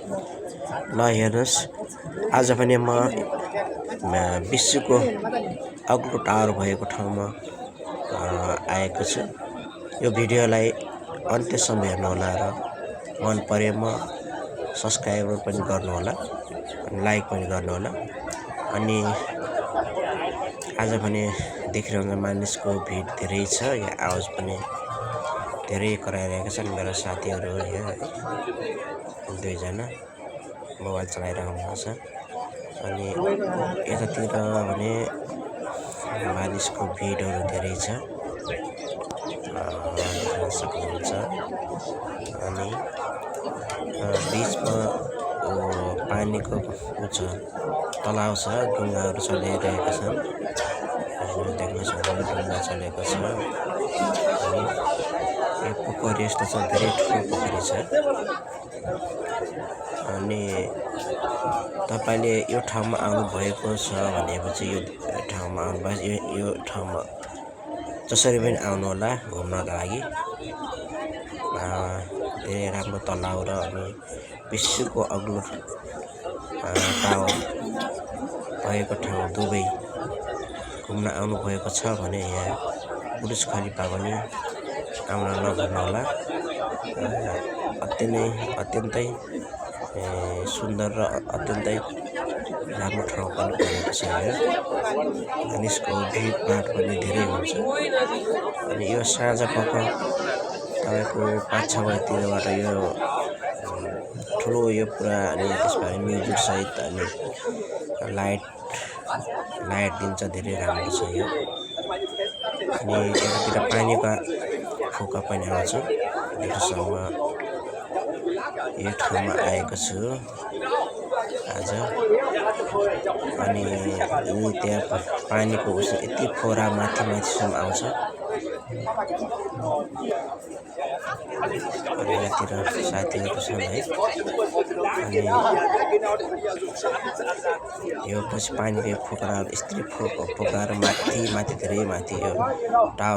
ल हेर्नुहोस्, आज पनि म विश्वको अग्लो टावर भएको ठाउँमा आएको छु। यो भिडियोलाई अन्त्यसम्म हेर्नुहोला र मन परेमा सब्स्क्राइब पनि गर्नुहोला, लाइक पनि गर्नुहोला। अनि आज पनि देखिरहन्छ मानिसको भिड धेरै छ। यहाँ आवाज पनि धेरै कराइरहेका छन्। मेरो साथीहरू यहाँ दुईजना मोबाइल चलाइरहेको हुनुहुन्छ। अनि यतातिर भने मानिसको भिडहरू धेरै छ, देख्न सक्नुहुन्छ। अनि बिचमा पानीको तलाउ छ, ढुङ्गाहरू चलिरहेका छन्। देख्न सक्नुहुन्छ, ढुङ्गा चलेको छ। अनि यो पोखरी यस्तो छ, धेरै ठुलो पोखरी छ। अनि तपाईले यो ठाउँमा आउनुभएको छ भनेपछि यो ठाउँमा आउनुभयो, यो ठाउँमा जसरी पनि आउनुहोला घुम्नका लागि। धेरै राम्रो तलाउ र अनि विश्वको अग्लो टावर भएको ठाउँ दुबई घुम्न आउनुभएको छ भने यहाँ बुर्ज खलिफा पनि आउन नभुल्नुहोला। अत्यन्तै सुन्दर र अत्यन्तै राम्रो ठाउँ पनि भएको छ। मानिसको भिडभाड पनि धेरै हुन्छ। अनि यो साँझ पख तपाईँको 5-6 बजीतिरबाट यो ठुलो यो पुरा अनि त्यसपछि म्युजिक सहित अनि लाइट दिन्छ, धेरै राम्रो छ यो। अनि यतातिर पानीका फोका पनि आउँछ। देख्नुसम्म यो ठाउँमा आएको छु आज। अनि त्यहाँ पानीको यति फोरा माथिसम्म आउँछ। अनि यतातिर साथीहरू छन् है। अनि यो पछि पानीको फोकाहरू यस्तै फोकाएर माथि धेरै माथि यो टावर